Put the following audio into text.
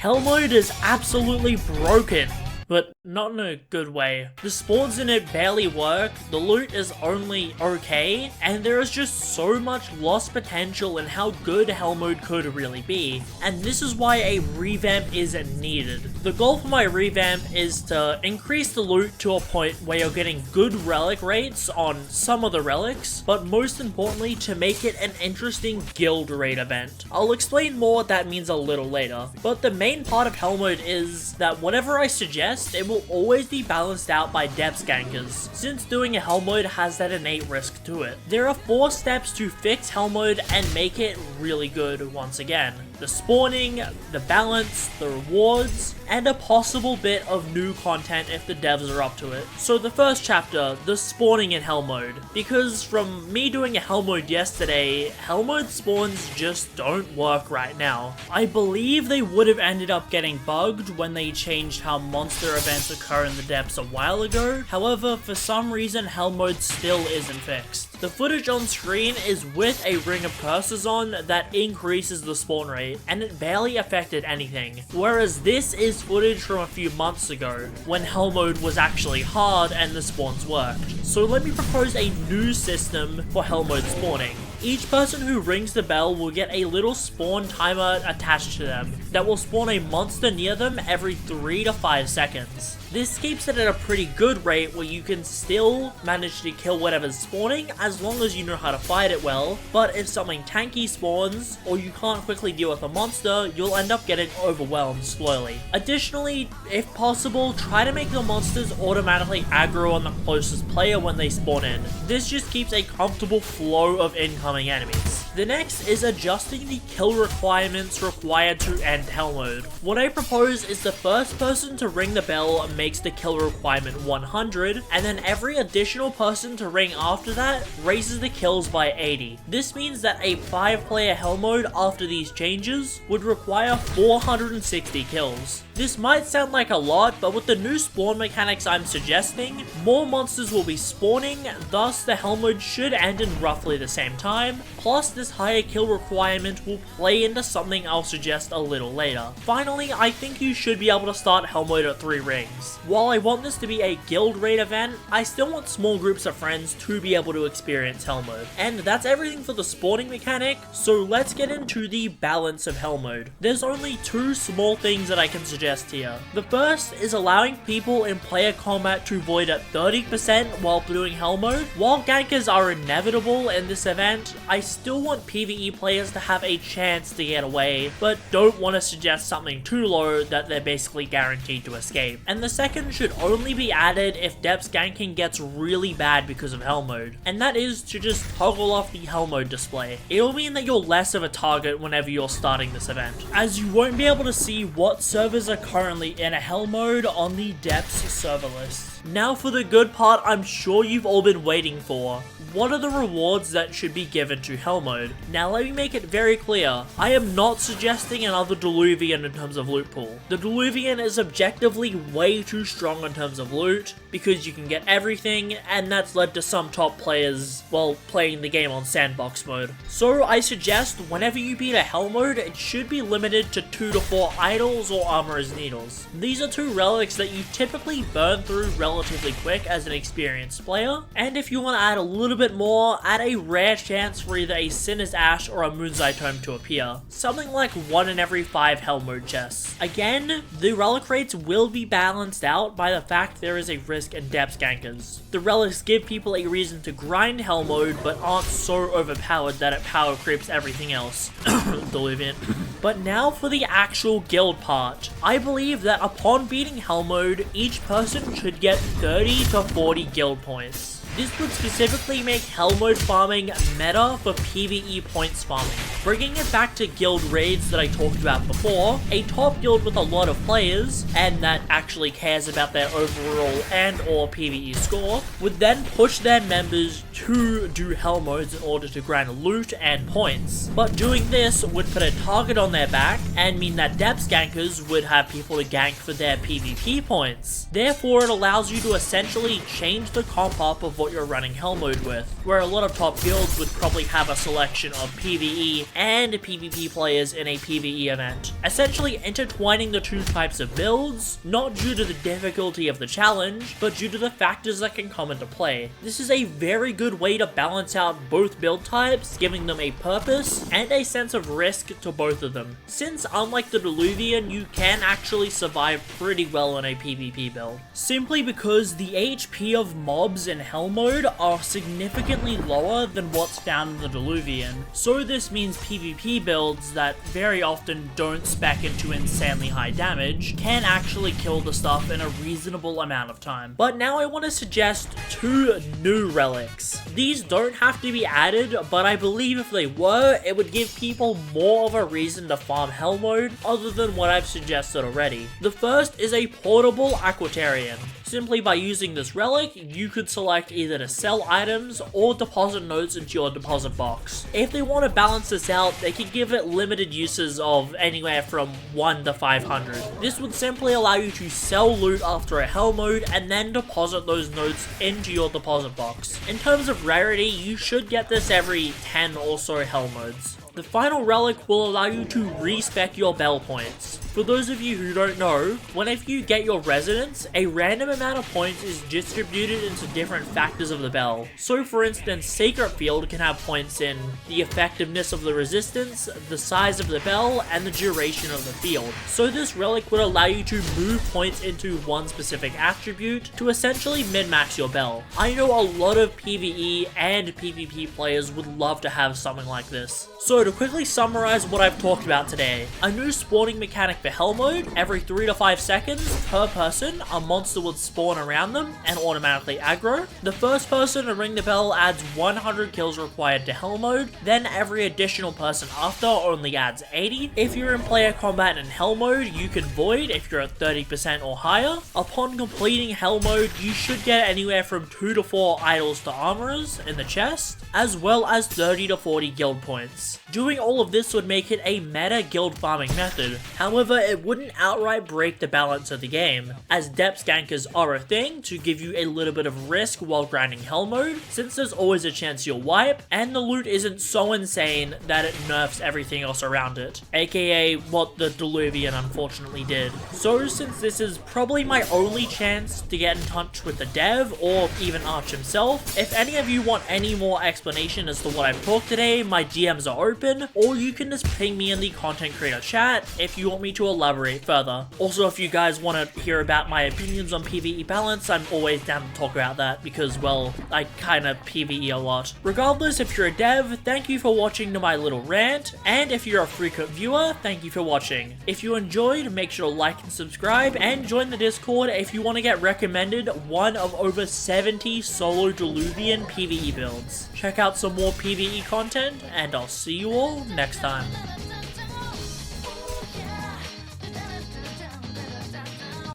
Hell mode is absolutely broken, but not in a good way. The spawns in it barely work, the loot is only okay, and there is just so much lost potential in how good hell mode could really be, and this is why a revamp is needed. The goal for my revamp is to increase the loot to a point where you're getting good relic rates on some of the relics, but most importantly to make it an interesting guild raid event. I'll explain more what that means a little later, but the main part of hell mode is that whatever I suggest, it will always be balanced out by depth gankers, since doing a hell mode has that innate risk to it. There are 4 steps to fix hell mode and make it really good once again. The spawning, the balance, the rewards, and a possible bit of new content if the devs are up to it. So the first chapter, the spawning in hell mode. Because from me doing a hell mode yesterday, hell mode spawns just don't work right now. I believe they would have ended up getting bugged when they changed how monster events occur in the depths a while ago. However, for some reason hell mode still isn't fixed. The footage on screen is with a ring of curses on that increases the spawn rate, and it barely affected anything. Whereas this is footage from a few months ago, when hell mode was actually hard and the spawns worked. So let me propose a new system for hell mode spawning. Each person who rings the bell will get a little spawn timer attached to them that will spawn a monster near them every 3 to 5 seconds. This keeps it at a pretty good rate where you can still manage to kill whatever's spawning as long as you know how to fight it well, but if something tanky spawns or you can't quickly deal with a monster, you'll end up getting overwhelmed slowly. Additionally, if possible, try to make the monsters automatically aggro on the closest player when they spawn in. This just keeps a comfortable flow of incoming enemies. The next is adjusting the kill requirements required to end hell mode. What I propose is the first person to ring the bell makes the kill requirement 100, and then every additional person to ring after that raises the kills by 80. This means that a 5-player hell mode after these changes would require 460 kills. This might sound like a lot, but with the new spawn mechanics I'm suggesting, more monsters will be spawning, thus the hell mode should end in roughly the same time, plus this higher kill requirement will play into something I'll suggest a little later. Finally, I think you should be able to start hell mode at 3 rings. While I want this to be a guild raid event, I still want small groups of friends to be able to experience hell mode. And that's everything for the spawning mechanic, so let's get into the balance of hell mode. There's only 2 small things that I can suggest here. The first is allowing people in player combat to void at 30% while doing hell mode. While gankers are inevitable in this event, I still want PvE players to have a chance to get away, but don't want to suggest something too low that they're basically guaranteed to escape. And the second should only be added if depths ganking gets really bad because of hell mode, and that is to just toggle off the hell mode display. It'll mean that you're less of a target whenever you're starting this event, as you won't be able to see what servers are currently in a hell mode on the depths server list. Now for the good part I'm sure you've all been waiting for. What are the rewards that should be given to hell mode? Now let me make it very clear, I am not suggesting another Diluvian in terms of loot pool. The Diluvian is objectively way too strong in terms of loot, because you can get everything, and that's led to some top players, well, playing the game on sandbox mode. So I suggest whenever you beat a hell mode, it should be limited to 2 to 4 idols or armorer's needles. These are 2 relics that you typically burn through relatively quick as an experienced player, and if you want to add a little bit more, add a rare chance for either a Sinner's Ash or a Moonzai Tome to appear. Something like 1 in every 5 hell mode chests. Again, the relic rates will be balanced out by the fact there is a risk in depths gankers. The relics give people a reason to grind hell mode, but aren't so overpowered that it power creeps everything else. Diluvian. But now for the actual guild part. I believe that upon beating hell mode, each person should get 30 to 40 guild points. This would specifically make hell mode farming meta for PvE points farming. Bringing it back to guild raids that I talked about before, a top guild with a lot of players, and that actually cares about their overall and or PvE score, would then push their members to do hell modes in order to grind loot and points. But doing this would put a target on their back and mean that depth gankers would have people to gank for their PvP points. Therefore, it allows you to essentially change the comp up of what you're running hell mode with, where a lot of top guilds would probably have a selection of PvE and PvP players in a PvE event, essentially intertwining the two types of builds, not due to the difficulty of the challenge, but due to the factors that can come into play. This is a very good way to balance out both build types, giving them a purpose and a sense of risk to both of them, since unlike the Diluvian, you can actually survive pretty well in a PvP build, simply because the HP of mobs in hell mode are significantly lower than what's found in the Diluvian. So this means PvP builds that very often don't spec into insanely high damage can actually kill the stuff in a reasonable amount of time. But now I want to suggest 2 new relics. These don't have to be added, but I believe if they were, it would give people more of a reason to farm hell mode other than what I've suggested already. The first is a portable Aquatarian. Simply by using this relic, you could select either to sell items or deposit notes into your deposit box. If they want to balance this out, they could give it limited uses of anywhere from 1 to 500. This would simply allow you to sell loot after a hell mode and then deposit those notes into your deposit box. In terms of rarity, you should get this every 10 or so hell modes. The final relic will allow you to respec your bell points. For those of you who don't know, whenever you get your residence, a random amount of points is distributed into different factors of the bell. So for instance, Sacred Field can have points in the effectiveness of the resistance, the size of the bell, and the duration of the field. So this relic would allow you to move points into one specific attribute to essentially min-max your bell. I know a lot of PvE and PvP players would love to have something like this. So to quickly summarize what I've talked about today, a new spawning mechanic for hell mode: every 3 to 5 seconds per person, a monster would spawn around them and automatically aggro. The first person to ring the bell adds 100 kills required to hell mode, then every additional person after only adds 80. If you're in player combat in hell mode, you can void if you're at 30% or higher. Upon completing hell mode, you should get anywhere from 2 to 4 idols to armorers in the chest, as well as 30 to 40 guild points. Doing all of this would make it a meta guild farming method. However, it wouldn't outright break the balance of the game, as depth gankers are a thing to give you a little bit of risk while grinding hell mode, since there's always a chance you'll wipe, and the loot isn't so insane that it nerfs everything else around it, aka what the Diluvian unfortunately did. So since this is probably my only chance to get in touch with the dev, or even Arch himself, if any of you want any more explanation as to what I've talked today, my DMs are open, or you can just ping me in the content creator chat if you want me to elaborate further. Also, if you guys want to hear about my opinions on PvE balance, I'm always down to talk about that because, well, I kinda PvE a lot. Regardless, if you're a dev, thank you for watching to my little rant, and if you're a frequent viewer, thank you for watching. If you enjoyed, make sure to like and subscribe, and join the Discord if you want to get recommended one of over 70 solo Diluvian PvE builds. Check out some more PvE content, and I'll see you all next time.